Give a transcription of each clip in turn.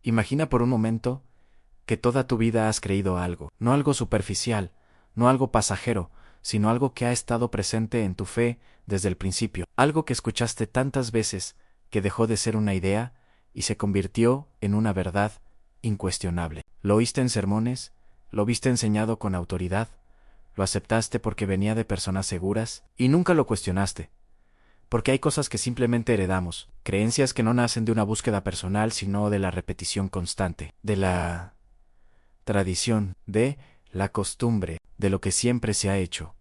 Imagina por un momento que toda tu vida has creído algo, no algo superficial, no algo pasajero, sino algo que ha estado presente en tu fe desde el principio, algo que escuchaste tantas veces que dejó de ser una idea y se convirtió en una verdad incuestionable. Lo oíste en sermones, lo viste enseñado con autoridad, lo aceptaste porque venía de personas seguras y nunca lo cuestionaste. Porque hay cosas que simplemente heredamos, creencias que no nacen de una búsqueda personal, sino de la repetición constante, de la tradición, de la costumbre, de lo que siempre se ha hecho.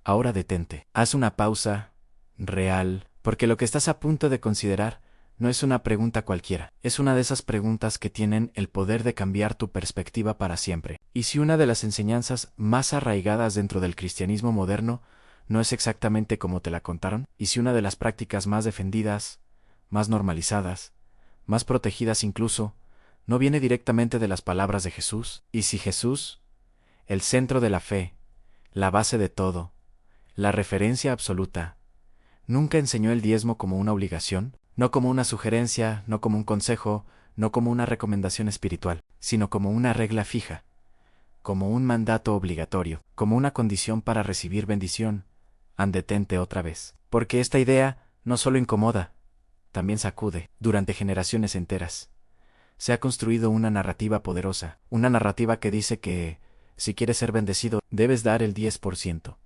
Ahora detente, haz una pausa real, porque lo que estás a punto de considerar no es una pregunta cualquiera, es una de esas preguntas que tienen el poder de cambiar tu perspectiva para siempre. Y si una de las enseñanzas más arraigadas dentro del cristianismo moderno no es exactamente como te la contaron, y si una de las prácticas más defendidas, más normalizadas, más protegidas incluso, no viene directamente de las palabras de Jesús, y si Jesús, el centro de la fe, la base de todo, la referencia absoluta, nunca enseñó el diezmo como una obligación, no como una sugerencia, no como un consejo, no como una recomendación espiritual, sino como una regla fija, como un mandato obligatorio, como una condición para recibir bendición. Detente otra vez, porque esta idea no solo incomoda, también sacude durante generaciones enteras. Se ha construido una narrativa poderosa, una narrativa que dice que, si quieres ser bendecido, debes dar el 10%,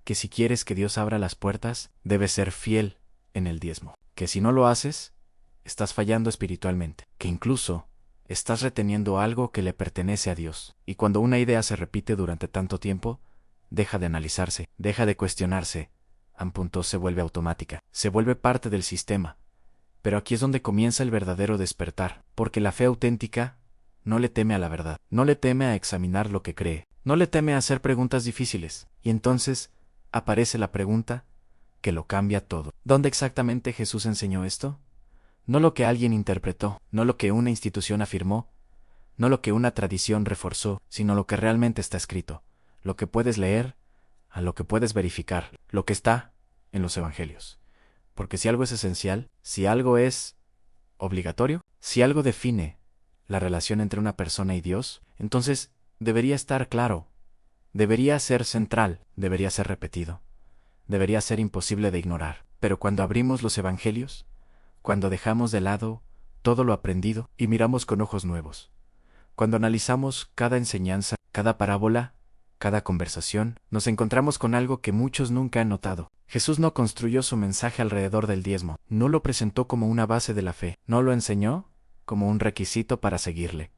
que si quieres que Dios abra las puertas, debes ser fiel en el diezmo, que si no lo haces, estás fallando espiritualmente, que incluso estás reteniendo algo que le pertenece a Dios. Y cuando una idea se repite durante tanto tiempo, deja de analizarse, deja de cuestionarse, se vuelve automática, se vuelve parte del sistema. Pero aquí es donde comienza el verdadero despertar, porque la fe auténtica no le teme a la verdad, no le teme a examinar lo que cree, no le teme a hacer preguntas difíciles, y entonces aparece la pregunta que lo cambia todo. ¿Dónde exactamente Jesús enseñó esto? No lo que alguien interpretó, no lo que una institución afirmó, no lo que una tradición reforzó, sino lo que realmente está escrito, lo que puedes leer, a lo que puedes verificar, lo que está en los evangelios. Porque si algo es esencial, si algo es obligatorio, si algo define la relación entre una persona y Dios, entonces debería estar claro, debería ser central, debería ser repetido, debería ser imposible de ignorar. Pero cuando abrimos los evangelios, cuando dejamos de lado todo lo aprendido y miramos con ojos nuevos, cuando analizamos cada enseñanza, cada parábola, cada conversación, nos encontramos con algo que muchos nunca han notado. Jesús no construyó su mensaje alrededor del diezmo, no lo presentó como una base de la fe, no lo enseñó como un requisito para seguirle,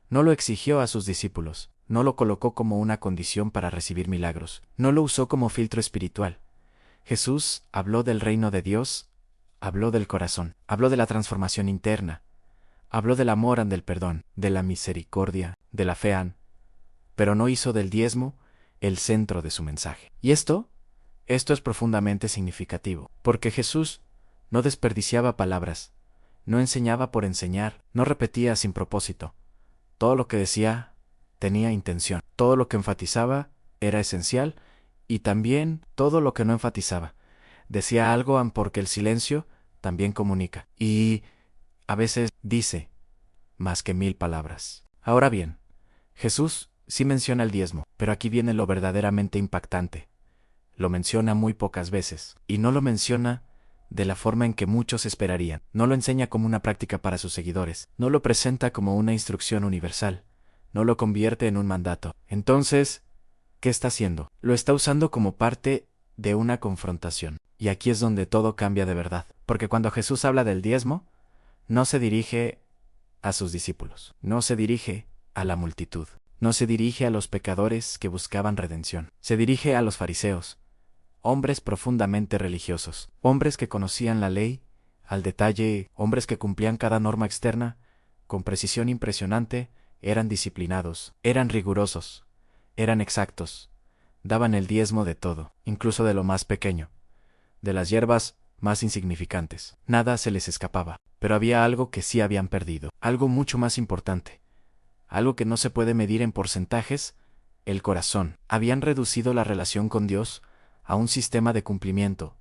no lo exigió a sus discípulos, no lo colocó como una condición para recibir milagros, no lo usó como filtro espiritual. Jesús habló del reino de Dios, habló del corazón, habló de la transformación interna, habló del amor and del perdón, de la misericordia, de la fe pero no hizo del diezmo el centro de su mensaje. Y esto es profundamente significativo, porque Jesús no desperdiciaba palabras, no enseñaba por enseñar, no repetía sin propósito. Todo lo que decía tenía intención, todo lo que enfatizaba era esencial y también todo lo que no enfatizaba. Decía algo porque el silencio también comunica y a veces dice más que 1000 palabras. Ahora bien, Jesús sí menciona el diezmo, pero aquí viene lo verdaderamente impactante. Lo menciona muy pocas veces, y no lo menciona de la forma en que muchos esperarían. No lo enseña como una práctica para sus seguidores, no lo presenta como una instrucción universal, no lo convierte en un mandato. Entonces, ¿qué está haciendo? Lo está usando como parte de una confrontación. Y aquí es donde todo cambia de verdad, porque cuando Jesús habla del diezmo, no se dirige a sus discípulos, no se dirige a la multitud. No se dirige a los pecadores que buscaban redención. Se dirige a los fariseos, hombres profundamente religiosos, hombres que conocían la ley al detalle, hombres que cumplían cada norma externa con precisión impresionante, eran disciplinados, eran rigurosos, eran exactos, daban el diezmo de todo, incluso de lo más pequeño, de las hierbas más insignificantes. Nada se les escapaba, pero había algo que sí habían perdido, algo mucho más importante. Algo que no se puede medir en porcentajes, el corazón. Habían reducido la relación con Dios a un sistema de cumplimiento,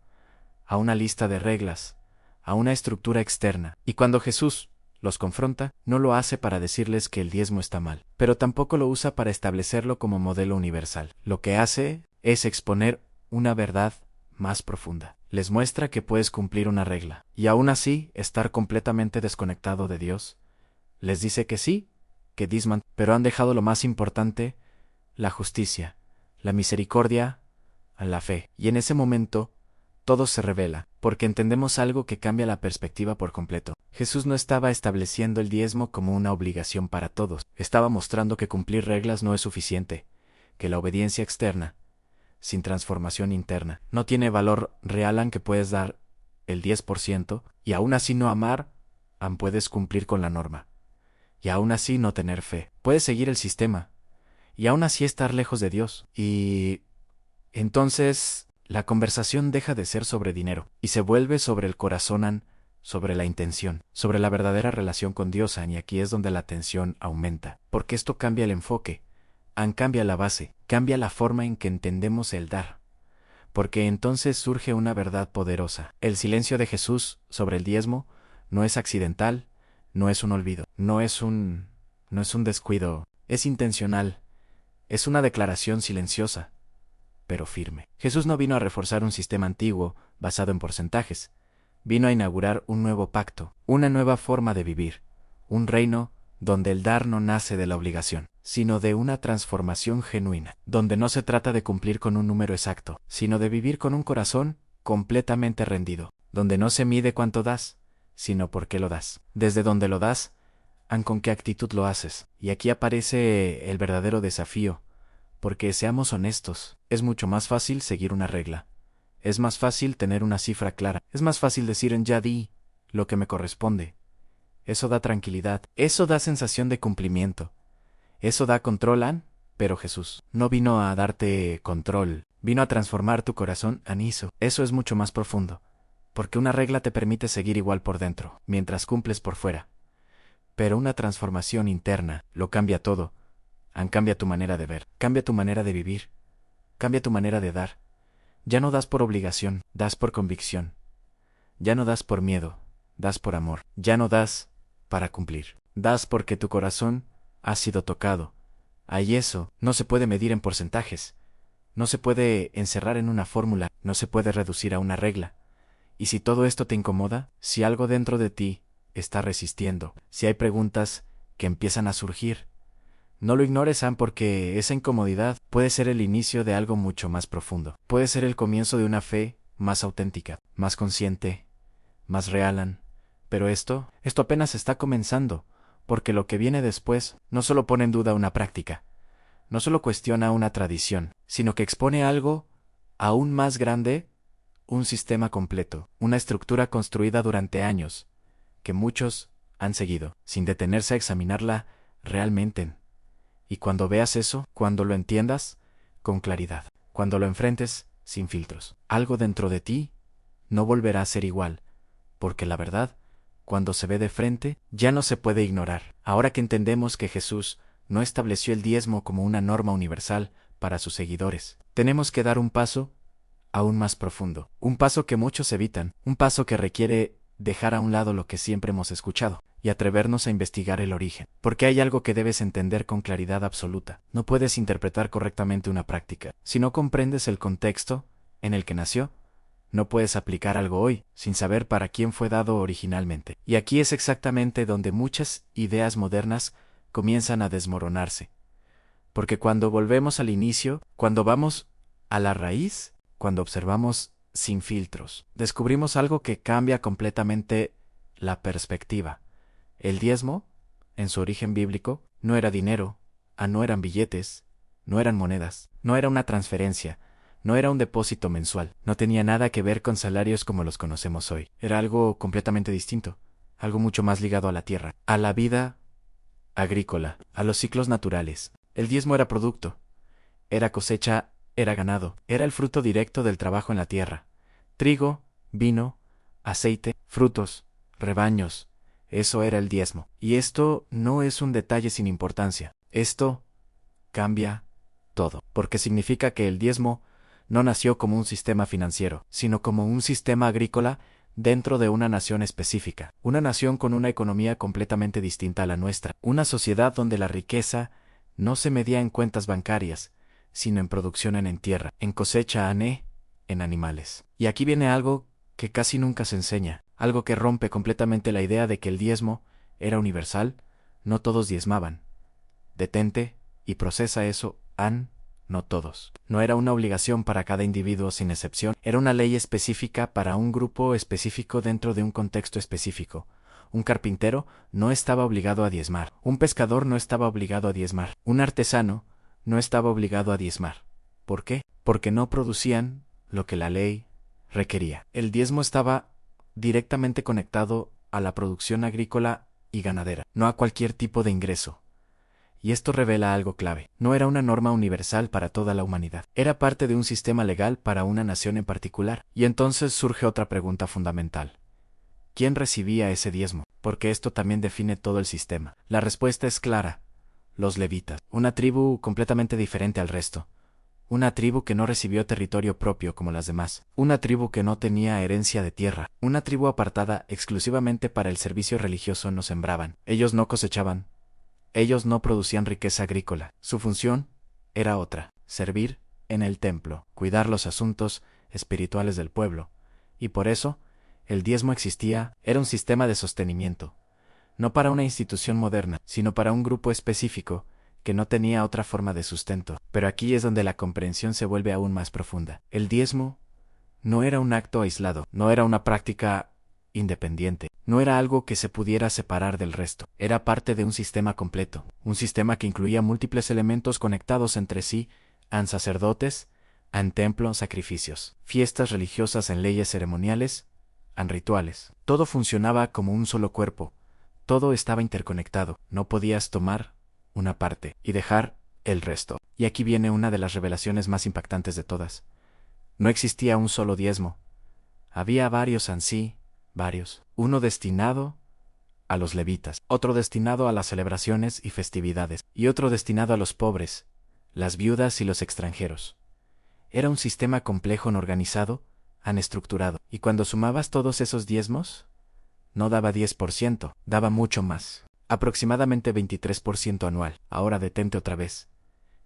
a una lista de reglas, a una estructura externa. Y cuando Jesús los confronta, no lo hace para decirles que el diezmo está mal, pero tampoco lo usa para establecerlo como modelo universal. Lo que hace es exponer una verdad más profunda. Les muestra que puedes cumplir una regla, y aún así estar completamente desconectado de Dios. Les dice que sí, que disman, pero han dejado lo más importante, la justicia, la misericordia, a la fe. Y en ese momento, todo se revela, porque entendemos algo que cambia la perspectiva por completo. Jesús no estaba estableciendo el diezmo como una obligación para todos, estaba mostrando que cumplir reglas no es suficiente, que la obediencia externa, sin transformación interna, no tiene valor real aunque puedes dar el 10% y aún así no amar, aún puedes cumplir con la norma, y aún así no tener fe. Puedes seguir el sistema, y aún así estar lejos de Dios. Y entonces la conversación deja de ser sobre dinero y se vuelve sobre el corazón, sobre la intención, sobre la verdadera relación con Dios, y aquí es donde la tensión aumenta, porque esto cambia el enfoque, cambia la base, cambia la forma en que entendemos el dar, porque entonces surge una verdad poderosa. El silencio de Jesús sobre el diezmo no es accidental, no es un olvido, no es un descuido, es intencional, es una declaración silenciosa, pero firme. Jesús no vino a reforzar un sistema antiguo basado en porcentajes, vino a inaugurar un nuevo pacto, una nueva forma de vivir, un reino donde el dar no nace de la obligación, sino de una transformación genuina, donde no se trata de cumplir con un número exacto, sino de vivir con un corazón completamente rendido, donde no se mide cuánto das, sino por qué lo das, desde dónde lo das, con qué actitud lo haces. Y aquí aparece el verdadero desafío, porque seamos honestos, es mucho más fácil seguir una regla, es más fácil tener una cifra clara, es más fácil decir ya di lo que me corresponde. Eso da tranquilidad, eso da sensación de cumplimiento, eso da control, pero Jesús no vino a darte control, vino a transformar tu corazón, Aniso. Eso es mucho más profundo, porque una regla te permite seguir igual por dentro, mientras cumples por fuera. Pero una transformación interna lo cambia todo, cambia tu manera de ver, cambia tu manera de vivir, cambia tu manera de dar. Ya no das por obligación, das por convicción. Ya no das por miedo, das por amor. Ya no das para cumplir. Das porque tu corazón ha sido tocado. Y eso no se puede medir en porcentajes. No se puede encerrar en una fórmula, no se puede reducir a una regla. Y si todo esto te incomoda, si algo dentro de ti está resistiendo, si hay preguntas que empiezan a surgir, no lo ignores, porque esa incomodidad puede ser el inicio de algo mucho más profundo. Puede ser el comienzo de una fe más auténtica, más consciente, más real, pero esto apenas está comenzando, porque lo que viene después no solo pone en duda una práctica, no solo cuestiona una tradición, sino que expone algo aún más grande, un sistema completo, una estructura construida durante años, que muchos han seguido, sin detenerse a examinarla realmente. Y cuando veas eso, cuando lo entiendas, con claridad, cuando lo enfrentes, sin filtros, algo dentro de ti no volverá a ser igual, porque la verdad, cuando se ve de frente, ya no se puede ignorar. Ahora que entendemos que Jesús no estableció el diezmo como una norma universal para sus seguidores, tenemos que dar un paso aún más profundo, un paso que muchos evitan, un paso que requiere dejar a un lado lo que siempre hemos escuchado y atrevernos a investigar el origen, porque hay algo que debes entender con claridad absoluta. No puedes interpretar correctamente una práctica si no comprendes el contexto en el que nació. No puedes aplicar algo hoy sin saber para quién fue dado originalmente. Y aquí es exactamente donde muchas ideas modernas comienzan a desmoronarse. Porque cuando volvemos al inicio, cuando vamos a la raíz, cuando observamos sin filtros, descubrimos algo que cambia completamente la perspectiva. El diezmo, en su origen bíblico, no era dinero, no eran billetes, no eran monedas, no era una transferencia, no era un depósito mensual, no tenía nada que ver con salarios como los conocemos hoy. Era algo completamente distinto, algo mucho más ligado a la tierra, a la vida agrícola, a los ciclos naturales. El diezmo era producto, era cosecha, era ganado, era el fruto directo del trabajo en la tierra. Trigo, vino, aceite, frutos, rebaños, eso era el diezmo. Y esto no es un detalle sin importancia. Esto cambia todo, porque significa que el diezmo no nació como un sistema financiero, sino como un sistema agrícola dentro de una nación específica, una nación con una economía completamente distinta a la nuestra, una sociedad donde la riqueza no se medía en cuentas bancarias, sino en producción en tierra, en cosecha en animales. Y aquí viene algo que casi nunca se enseña, algo que rompe completamente la idea de que el diezmo era universal. No todos diezmaban. Detente y procesa eso, no todos. No era una obligación para cada individuo sin excepción, era una ley específica para un grupo específico dentro de un contexto específico. Un carpintero no estaba obligado a diezmar, un pescador no estaba obligado a diezmar, un artesano no estaba obligado a diezmar. ¿Por qué? Porque no producían lo que la ley requería. El diezmo estaba directamente conectado a la producción agrícola y ganadera, no a cualquier tipo de ingreso. Y esto revela algo clave. No era una norma universal para toda la humanidad. Era parte de un sistema legal para una nación en particular. Y entonces surge otra pregunta fundamental. ¿Quién recibía ese diezmo? Porque esto también define todo el sistema. La respuesta es clara. Los levitas. Una tribu completamente diferente al resto. Una tribu que no recibió territorio propio como las demás. Una tribu que no tenía herencia de tierra. Una tribu apartada exclusivamente para el servicio religioso. No sembraban. Ellos no cosechaban. Ellos no producían riqueza agrícola. Su función era otra: servir en el templo, cuidar los asuntos espirituales del pueblo. Y por eso, el diezmo existía, era un sistema de sostenimiento. No para una institución moderna, sino para un grupo específico que no tenía otra forma de sustento. Pero aquí es donde la comprensión se vuelve aún más profunda. El diezmo no era un acto aislado, no era una práctica independiente, no era algo que se pudiera separar del resto, era parte de un sistema completo, un sistema que incluía múltiples elementos conectados entre sí, sacerdotes, templos, sacrificios, fiestas religiosas, leyes ceremoniales, rituales. Todo funcionaba como un solo cuerpo, todo estaba interconectado, no podías tomar una parte y dejar el resto. Y aquí viene una de las revelaciones más impactantes de todas. No existía un solo diezmo, había varios varios. Uno destinado a los levitas, otro destinado a las celebraciones y festividades, y otro destinado a los pobres, las viudas y los extranjeros. Era un sistema complejo, no organizado, estructurado. Y cuando sumabas todos esos diezmos, no daba 10%, daba mucho más. Aproximadamente 23% anual. Ahora detente otra vez.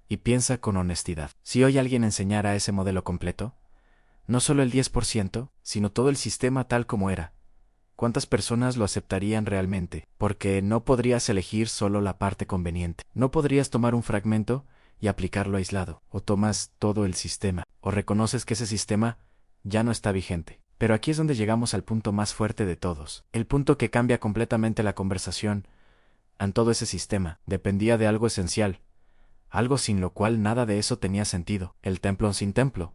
Y piensa con honestidad. Si hoy alguien enseñara ese modelo completo, no solo el 10%, sino todo el sistema tal como era, ¿cuántas personas lo aceptarían realmente? Porque no podrías elegir solo la parte conveniente. No podrías tomar un fragmento y aplicarlo aislado. O tomas todo el sistema, o reconoces que ese sistema ya no está vigente. Pero aquí es donde llegamos al punto más fuerte de todos. El punto que cambia completamente la conversación. En todo ese sistema dependía de algo esencial. Algo sin lo cual nada de eso tenía sentido. El templo sin templo.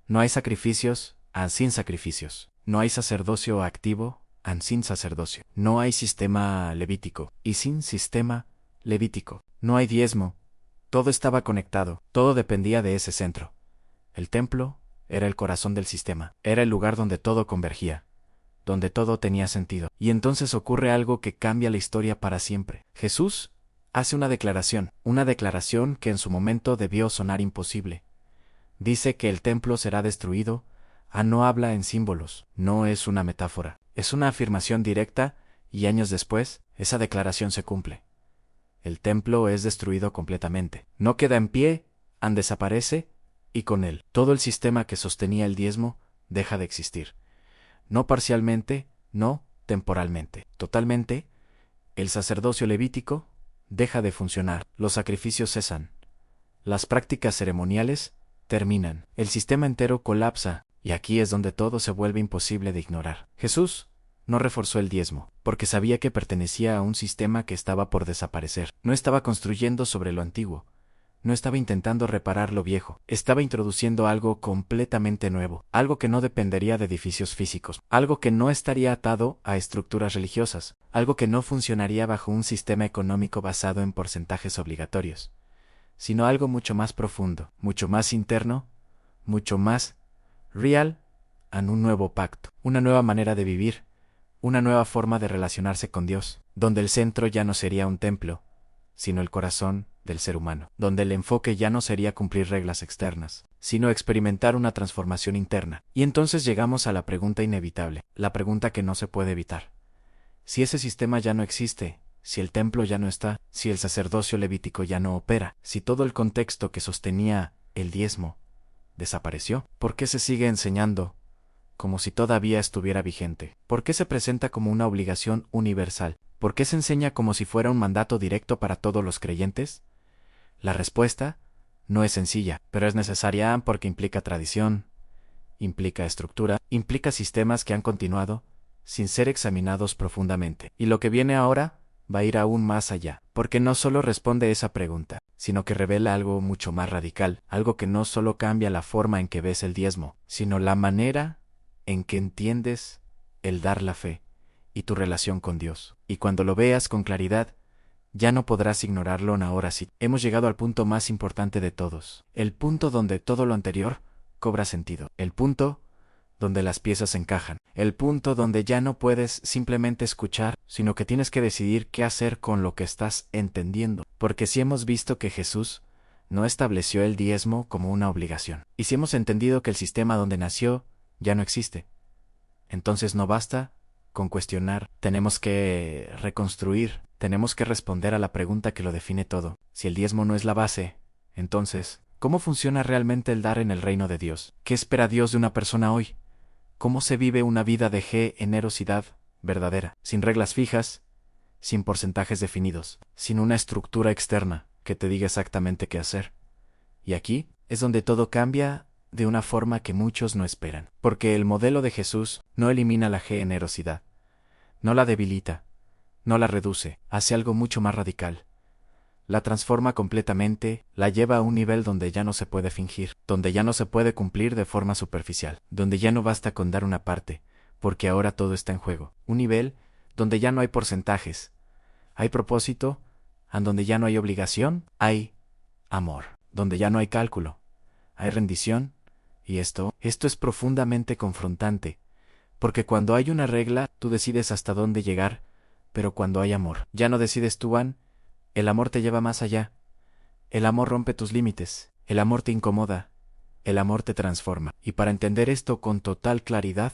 No hay sacrificios, sin sacrificios. No hay sacerdocio activo, sin sacerdocio. No hay sistema levítico, y sin sistema levítico. No hay diezmo. Todo estaba conectado, todo dependía de ese centro. El templo era el corazón del sistema, era el lugar donde todo convergía, donde todo tenía sentido. Y entonces ocurre algo que cambia la historia para siempre. Jesús hace una declaración que en su momento debió sonar imposible. Dice que el templo será destruido. No habla en símbolos, no es una metáfora, es una afirmación directa, y años después, esa declaración se cumple. El templo es destruido completamente, no queda en pie, desaparece, y con él, todo el sistema que sostenía el diezmo deja de existir. No parcialmente, no temporalmente, totalmente. El sacerdocio levítico deja de funcionar, los sacrificios cesan, las prácticas ceremoniales terminan, el sistema entero colapsa, y aquí es donde todo se vuelve imposible de ignorar. Jesús no reforzó el diezmo, porque sabía que pertenecía a un sistema que estaba por desaparecer. No estaba construyendo sobre lo antiguo, no estaba intentando reparar lo viejo, estaba introduciendo algo completamente nuevo, algo que no dependería de edificios físicos, algo que no estaría atado a estructuras religiosas, algo que no funcionaría bajo un sistema económico basado en porcentajes obligatorios, sino algo mucho más profundo, mucho más interno, mucho más real, un nuevo pacto, una nueva manera de vivir, una nueva forma de relacionarse con Dios, donde el centro ya no sería un templo, sino el corazón del ser humano, donde el enfoque ya no sería cumplir reglas externas, sino experimentar una transformación interna. Y entonces llegamos a la pregunta inevitable, la pregunta que no se puede evitar. Si ese sistema ya no existe, si el templo ya no está, si el sacerdocio levítico ya no opera, si todo el contexto que sostenía el diezmo desapareció, ¿por qué se sigue enseñando como si todavía estuviera vigente? ¿Por qué se presenta como una obligación universal? ¿Por qué se enseña como si fuera un mandato directo para todos los creyentes? La respuesta no es sencilla, pero es necesaria porque implica tradición, implica estructura, implica sistemas que han continuado sin ser examinados profundamente. Y lo que viene ahora va a ir aún más allá, porque no solo responde esa pregunta, sino que revela algo mucho más radical, algo que no solo cambia la forma en que ves el diezmo, sino la manera en que entiendes el dar la fe y tu relación con Dios. Y cuando lo veas con claridad, ya no podrás ignorarlo ahora sí. Hemos llegado al punto más importante de todos, el punto donde todo lo anterior cobra sentido, el punto donde las piezas encajan, el punto donde ya no puedes simplemente escuchar, sino que tienes que decidir qué hacer con lo que estás entendiendo. Porque si hemos visto que Jesús no estableció el diezmo como una obligación, y si hemos entendido que el sistema donde nació ya no existe, entonces no basta con cuestionar, tenemos que reconstruir, tenemos que responder a la pregunta que lo define todo. Si el diezmo no es la base, entonces, ¿cómo funciona realmente el dar en el reino de Dios? ¿Qué espera Dios de una persona hoy? ¿Cómo se vive una vida de generosidad verdadera, sin reglas fijas, sin porcentajes definidos, sin una estructura externa que te diga exactamente qué hacer? Y aquí es donde todo cambia de una forma que muchos no esperan, porque el modelo de Jesús no elimina la generosidad, no la debilita, no la reduce, hace algo mucho más radical. La transforma completamente, la lleva a un nivel donde ya no se puede fingir, donde ya no se puede cumplir de forma superficial, donde ya no basta con dar una parte, porque ahora todo está en juego. Un nivel donde ya no hay porcentajes, hay propósito, en donde ya no hay obligación, hay amor, donde ya no hay cálculo, hay rendición. Y esto es profundamente confrontante, porque cuando hay una regla, tú decides hasta dónde llegar, pero cuando hay amor, ya no decides tú, el amor te lleva más allá. El amor rompe tus límites, el amor te incomoda, el amor te transforma. Y para entender esto con total claridad,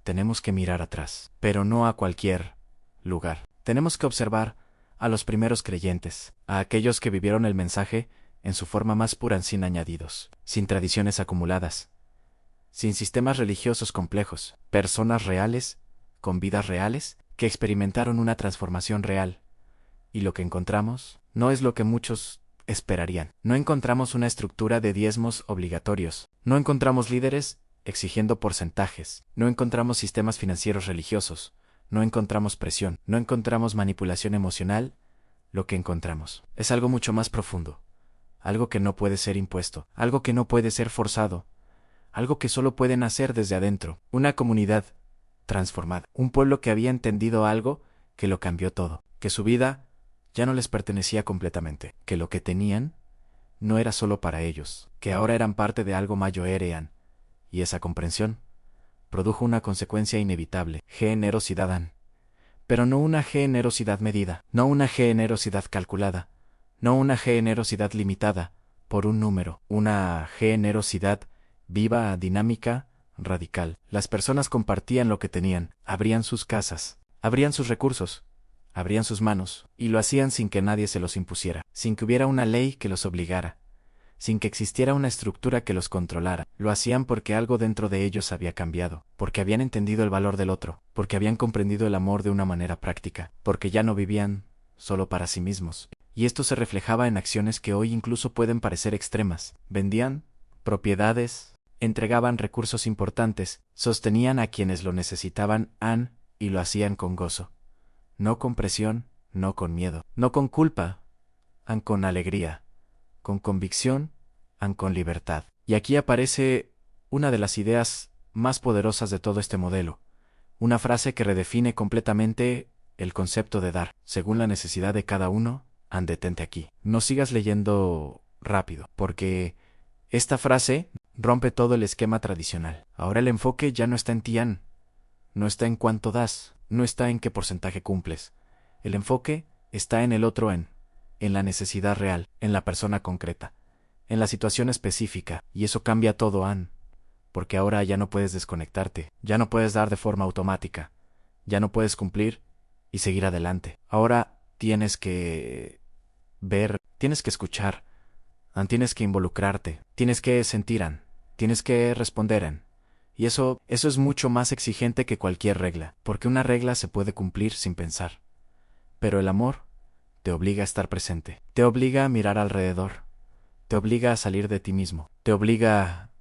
tenemos que mirar atrás, pero no a cualquier lugar. Tenemos que observar a los primeros creyentes, a aquellos que vivieron el mensaje en su forma más pura, sin añadidos, sin tradiciones acumuladas, sin sistemas religiosos complejos, personas reales, con vidas reales, que experimentaron una transformación real. Y lo que encontramos no es lo que muchos esperarían. No encontramos una estructura de diezmos obligatorios, no encontramos líderes exigiendo porcentajes, no encontramos sistemas financieros religiosos, no encontramos presión, no encontramos manipulación emocional. Lo que encontramos es algo mucho más profundo, algo que no puede ser impuesto, algo que no puede ser forzado, algo que solo puede nacer desde adentro, una comunidad transformada, un pueblo que había entendido algo que lo cambió todo, que su vida ya no les pertenecía completamente, que lo que tenían no era solo para ellos, que ahora eran parte de algo mayor. Y esa comprensión produjo una consecuencia inevitable, generosidad, pero no una generosidad medida, no una generosidad calculada, no una generosidad limitada por un número, una generosidad viva, dinámica, radical. Las personas compartían lo que tenían, abrían sus casas, abrían sus recursos, abrían sus manos, y lo hacían sin que nadie se los impusiera, sin que hubiera una ley que los obligara, sin que existiera una estructura que los controlara. Lo hacían porque algo dentro de ellos había cambiado, porque habían entendido el valor del otro, porque habían comprendido el amor de una manera práctica, porque ya no vivían solo para sí mismos. Y esto se reflejaba en acciones que hoy incluso pueden parecer extremas. Vendían propiedades, entregaban recursos importantes, sostenían a quienes lo necesitaban, y lo hacían con gozo. No con presión, no con miedo, no con culpa, con alegría, con convicción, con libertad. Y aquí aparece una de las ideas más poderosas de todo este modelo, una frase que redefine completamente el concepto de dar, según la necesidad de cada uno. Detente aquí. No sigas leyendo rápido, porque esta frase rompe todo el esquema tradicional. Ahora el enfoque ya no está en ti, no está en cuánto das, no está en qué porcentaje cumples. El enfoque está en el otro, en la necesidad real, en la persona concreta, en la situación específica, y eso cambia todo, Ann, porque ahora ya no puedes desconectarte, ya no puedes dar de forma automática, ya no puedes cumplir y seguir adelante. Ahora tienes que ver, tienes que escuchar, Ann, tienes que involucrarte, tienes que sentir, Ann, tienes que responder, Ann. Y eso es mucho más exigente que cualquier regla, porque una regla se puede cumplir sin pensar. Pero el amor te obliga a estar presente, te obliga a mirar alrededor, te obliga a salir de ti mismo, te obliga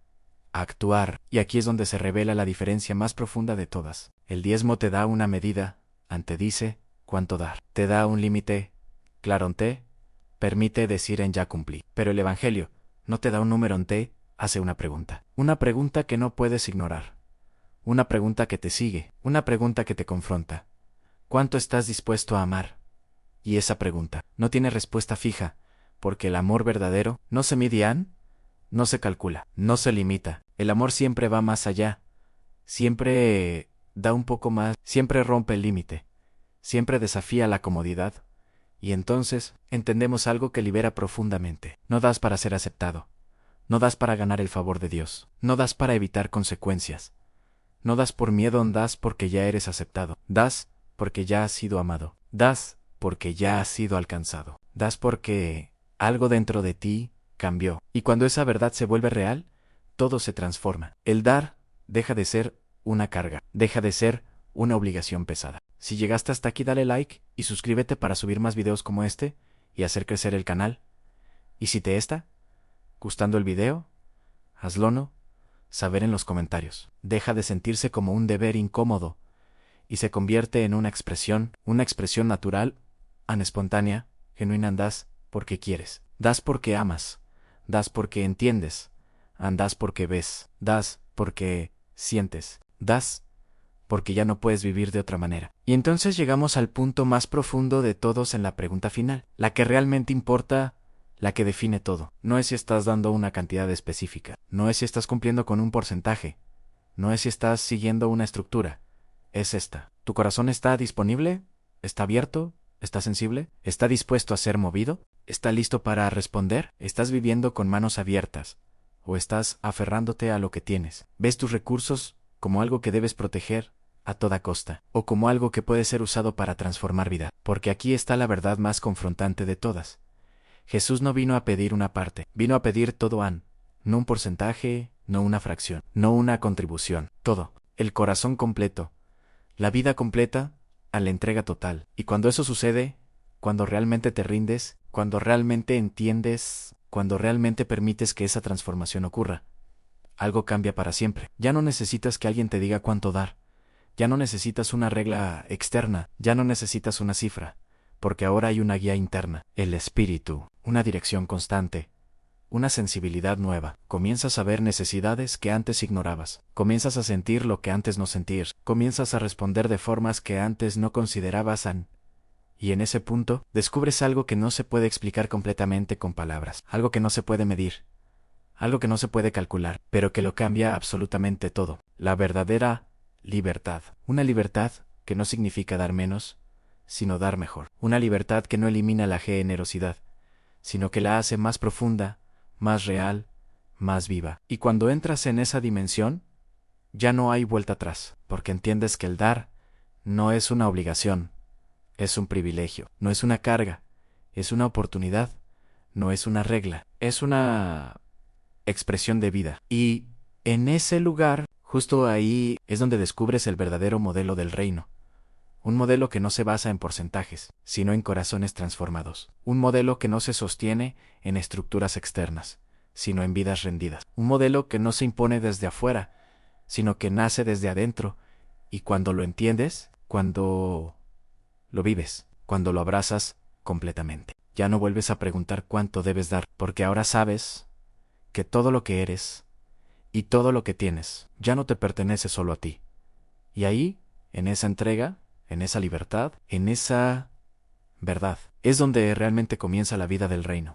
a actuar, y aquí es donde se revela la diferencia más profunda de todas. El diezmo te da una medida, te dice cuánto dar, te da un límite, claro, te permite decir en ya cumplí. Pero el Evangelio no te da un número, te hace una pregunta que no puedes ignorar, una pregunta que te sigue, una pregunta que te confronta. ¿Cuánto estás dispuesto a amar? Y esa pregunta no tiene respuesta fija, porque el amor verdadero no se mide, Ann, no se calcula, no se limita. El amor siempre va más allá, siempre da un poco más, siempre rompe el límite, siempre desafía la comodidad. Y entonces entendemos algo que libera profundamente. No das para ser aceptado, no das para ganar el favor de Dios, no das para evitar consecuencias, no das por miedo, das porque ya eres aceptado, das porque ya has sido amado, das porque ya has sido alcanzado, das porque algo dentro de ti cambió. Y cuando esa verdad se vuelve real, todo se transforma. El dar deja de ser una carga, deja de ser una obligación pesada. Si llegaste hasta aquí, dale like y suscríbete para subir más videos como este y hacer crecer el canal. Y si te está gustando el video, hazlo saber en los comentarios. Deja de sentirse como un deber incómodo y se convierte en una expresión natural, espontánea, genuina. Das porque quieres, das porque amas, das porque entiendes, das porque ves, das porque sientes, das porque ya no puedes vivir de otra manera. Y entonces llegamos al punto más profundo de todos en la pregunta final, la que realmente importa, la que define todo. No es si estás dando una cantidad específica, no es si estás cumpliendo con un porcentaje, no es si estás siguiendo una estructura, es esta. ¿Tu corazón está disponible? ¿Está abierto? ¿Está sensible? ¿Está dispuesto a ser movido? ¿Está listo para responder? ¿Estás viviendo con manos abiertas? ¿O estás aferrándote a lo que tienes? ¿Ves tus recursos como algo que debes proteger a toda costa, o como algo que puede ser usado para transformar vida? Porque aquí está la verdad más confrontante de todas. Jesús no vino a pedir una parte, vino a pedir todo, Ann, no un porcentaje, no una fracción, no una contribución, todo, el corazón completo, la vida completa, a la entrega total. Y cuando eso sucede, cuando realmente te rindes, cuando realmente entiendes, cuando realmente permites que esa transformación ocurra, algo cambia para siempre. Ya no necesitas que alguien te diga cuánto dar, ya no necesitas una regla externa, ya no necesitas una cifra, porque ahora hay una guía interna, el Espíritu, una dirección constante, una sensibilidad nueva. Comienzas a ver necesidades que antes ignorabas, comienzas a sentir lo que antes no sentir, comienzas a responder de formas que antes no considerabas, y en ese punto descubres algo que no se puede explicar completamente con palabras, algo que no se puede medir, algo que no se puede calcular, pero que lo cambia absolutamente todo. La verdadera libertad. Una libertad que no significa dar menos, sino dar mejor. Una libertad que no elimina la generosidad, sino que la hace más profunda, más real, más viva. Y cuando entras en esa dimensión, ya no hay vuelta atrás, porque entiendes que el dar no es una obligación, es un privilegio, no es una carga, es una oportunidad, no es una regla, es una expresión de vida. Y en ese lugar, justo ahí, es donde descubres el verdadero modelo del reino. Un modelo que no se basa en porcentajes, sino en corazones transformados. Un modelo que no se sostiene en estructuras externas, sino en vidas rendidas. Un modelo que no se impone desde afuera, sino que nace desde adentro. Y cuando lo entiendes, cuando lo vives, cuando lo abrazas completamente, ya no vuelves a preguntar cuánto debes dar, porque ahora sabes que todo lo que eres y todo lo que tienes ya no te pertenece solo a ti. Y ahí, en esa entrega, en esa libertad, en esa verdad, es donde realmente comienza la vida del reino.